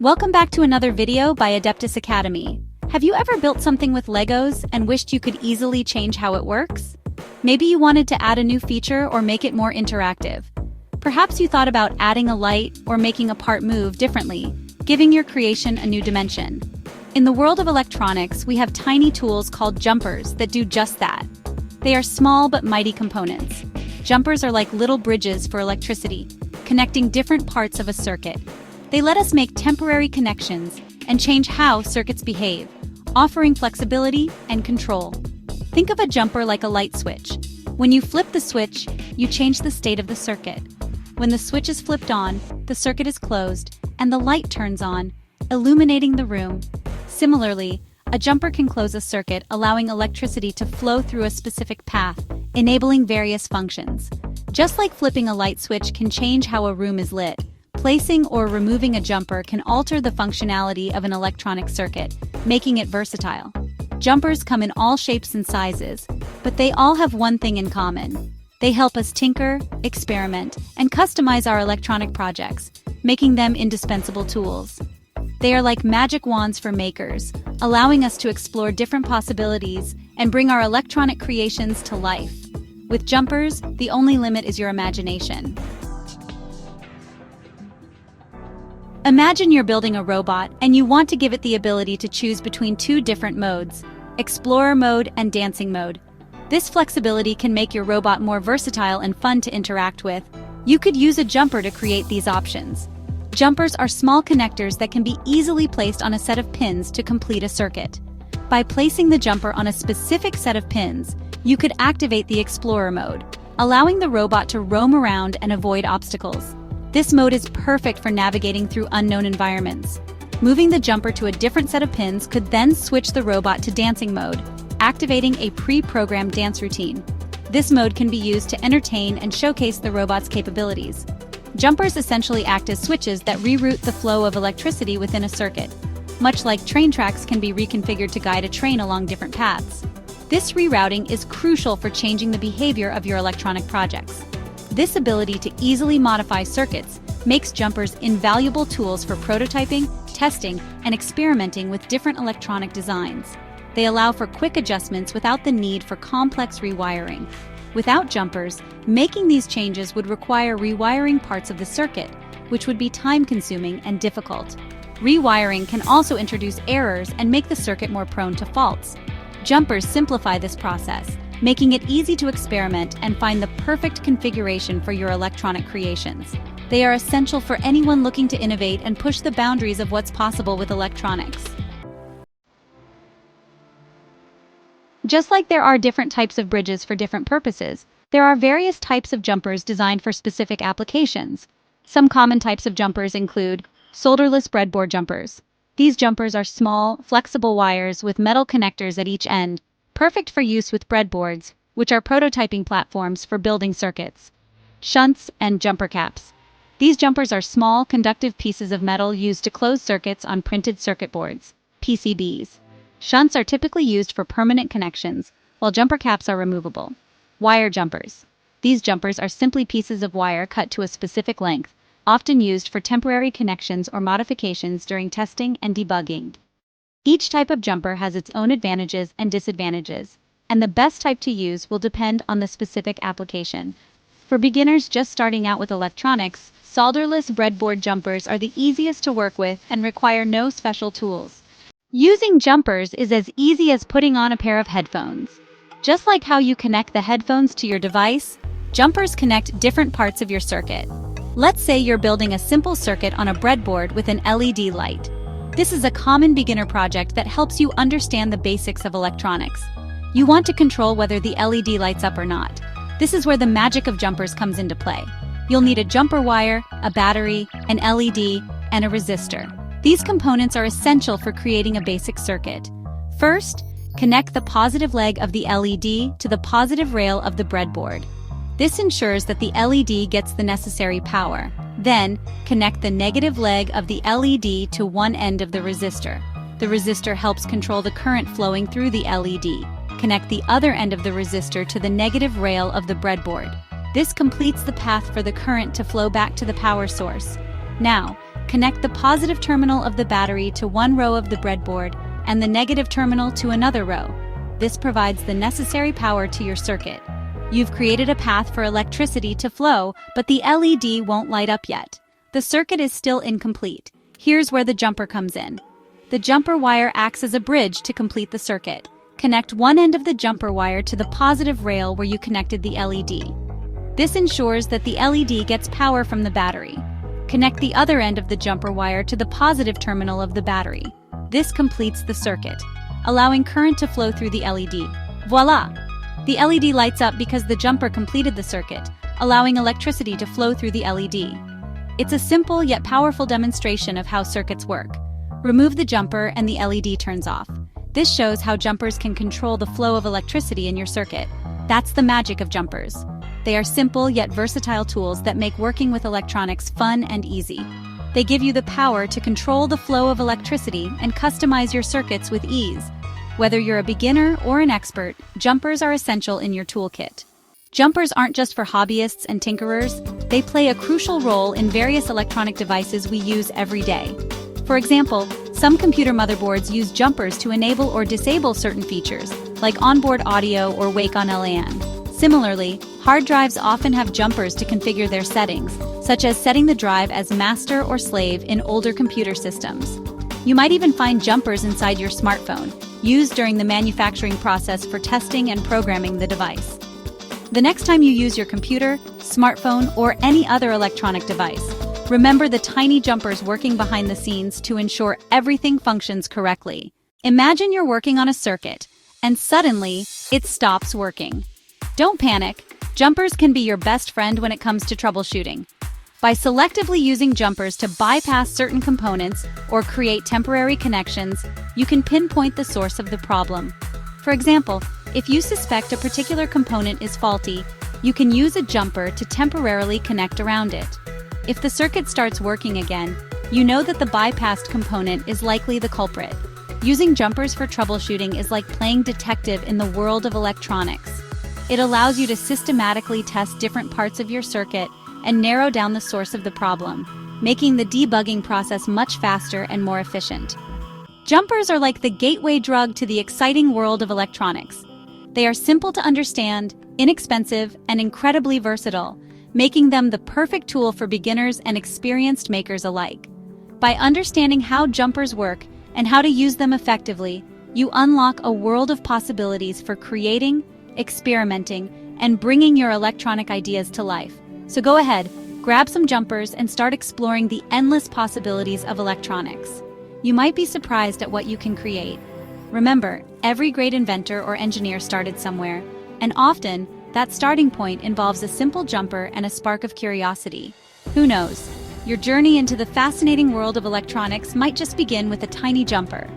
Welcome back to another video by Adeptis Academy. Have you ever built something with Legos and wished you could easily change how it works? Maybe you wanted to add a new feature or make it more interactive. Perhaps you thought about adding a light or making a part move differently, giving your creation a new dimension. In the world of electronics, we have tiny tools called jumpers that do just that. They are small but mighty components. Jumpers are like little bridges for electricity, connecting different parts of a circuit. They let us make temporary connections and change how circuits behave, offering flexibility and control. Think of a jumper like a light switch. When you flip the switch, you change the state of the circuit. When the switch is flipped on, the circuit is closed, and the light turns on, illuminating the room. Similarly, a jumper can close a circuit, allowing electricity to flow through a specific path, enabling various functions. Just like flipping a light switch can change how a room is lit, placing or removing a jumper can alter the functionality of an electronic circuit, making it versatile. Jumpers come in all shapes and sizes, but they all have one thing in common. They help us tinker, experiment, and customize our electronic projects, making them indispensable tools. They are like magic wands for makers, allowing us to explore different possibilities and bring our electronic creations to life. With jumpers, the only limit is your imagination. Imagine you're building a robot and you want to give it the ability to choose between two different modes, Explorer mode and Dancing mode. This flexibility can make your robot more versatile and fun to interact with. You could use a jumper to create these options. Jumpers are small connectors that can be easily placed on a set of pins to complete a circuit. By placing the jumper on a specific set of pins, you could activate the Explorer mode, allowing the robot to roam around and avoid obstacles. This mode is perfect for navigating through unknown environments. Moving the jumper to a different set of pins could then switch the robot to Dancing mode, activating a pre-programmed dance routine. This mode can be used to entertain and showcase the robot's capabilities. Jumpers essentially act as switches that reroute the flow of electricity within a circuit. Much like train tracks can be reconfigured to guide a train along different paths. This rerouting is crucial for changing the behavior of your electronic projects. This ability to easily modify circuits makes jumpers invaluable tools for prototyping, testing, and experimenting with different electronic designs. They allow for quick adjustments without the need for complex rewiring. Without jumpers, making these changes would require rewiring parts of the circuit, which would be time-consuming and difficult. Rewiring can also introduce errors and make the circuit more prone to faults. Jumpers simplify this process, making it easy to experiment and find the perfect configuration for your electronic creations. They are essential for anyone looking to innovate and push the boundaries of what's possible with electronics. Just like there are different types of bridges for different purposes, there are various types of jumpers designed for specific applications. Some common types of jumpers include solderless breadboard jumpers. These jumpers are small, flexible wires with metal connectors at each end, perfect for use with breadboards, which are prototyping platforms for building circuits. Shunts and jumper caps. These jumpers are small, conductive pieces of metal used to close circuits on printed circuit boards, PCBs. Shunts are typically used for permanent connections, while jumper caps are removable. Wire jumpers. These jumpers are simply pieces of wire cut to a specific length, often used for temporary connections or modifications during testing and debugging. Each type of jumper has its own advantages and disadvantages, and the best type to use will depend on the specific application. For beginners just starting out with electronics, solderless breadboard jumpers are the easiest to work with and require no special tools. Using jumpers is as easy as putting on a pair of headphones. Just like how you connect the headphones to your device, jumpers connect different parts of your circuit. Let's say you're building a simple circuit on a breadboard with an LED light. This is a common beginner project that helps you understand the basics of electronics. You want to control whether the LED lights up or not. This is where the magic of jumpers comes into play. You'll need a jumper wire, a battery, an LED, and a resistor. These components are essential for creating a basic circuit. First, connect the positive leg of the LED to the positive rail of the breadboard. This ensures that the LED gets the necessary power. Then, connect the negative leg of the LED to one end of the resistor. The resistor helps control the current flowing through the LED. Connect the other end of the resistor to the negative rail of the breadboard. This completes the path for the current to flow back to the power source. Now, Connect the positive terminal of the battery to one row of the breadboard and the negative terminal to another row. This provides the necessary power to your circuit. You've created a path for electricity to flow, but the LED won't light up yet. The circuit is still incomplete. Here's where the jumper comes in. The jumper wire acts as a bridge to complete the circuit. Connect one end of the jumper wire to the positive rail where you connected the LED. This ensures that the LED gets power from the battery. Connect the other end of the jumper wire to the positive terminal of the battery. This completes the circuit, allowing current to flow through the LED. Voila! The LED lights up because the jumper completed the circuit, allowing electricity to flow through the LED. It's a simple yet powerful demonstration of how circuits work. Remove the jumper and the LED turns off. This shows how jumpers can control the flow of electricity in your circuit. That's the magic of jumpers. They are simple yet versatile tools that make working with electronics fun and easy. They give you the power to control the flow of electricity and customize your circuits with ease. Whether you're a beginner or an expert, jumpers are essential in your toolkit. Jumpers aren't just for hobbyists and tinkerers, they play a crucial role in various electronic devices we use every day. For example, some computer motherboards use jumpers to enable or disable certain features, like onboard audio or wake on LAN. Similarly, hard drives often have jumpers to configure their settings, such as setting the drive as master or slave in older computer systems. You might even find jumpers inside your smartphone, used during the manufacturing process for testing and programming the device. The next time you use your computer, smartphone, or any other electronic device, remember the tiny jumpers working behind the scenes to ensure everything functions correctly. Imagine you're working on a circuit, and suddenly, it stops working. Don't panic. Jumpers can be your best friend when it comes to troubleshooting. By selectively using jumpers to bypass certain components or create temporary connections, you can pinpoint the source of the problem. For example, if you suspect a particular component is faulty, you can use a jumper to temporarily connect around it. If the circuit starts working again, you know that the bypassed component is likely the culprit. Using jumpers for troubleshooting is like playing detective in the world of electronics. It allows you to systematically test different parts of your circuit and narrow down the source of the problem, making the debugging process much faster and more efficient. Jumpers are like the gateway drug to the exciting world of electronics. They are simple to understand, inexpensive, and incredibly versatile, making them the perfect tool for beginners and experienced makers alike. By understanding how jumpers work and how to use them effectively, you unlock a world of possibilities for creating, experimenting, and bringing your electronic ideas to life. So go ahead, grab some jumpers and start exploring the endless possibilities of electronics. You might be surprised at what you can create. Remember, every great inventor or engineer started somewhere, and often, that starting point involves a simple jumper and a spark of curiosity. Who knows? Your journey into the fascinating world of electronics might just begin with a tiny jumper.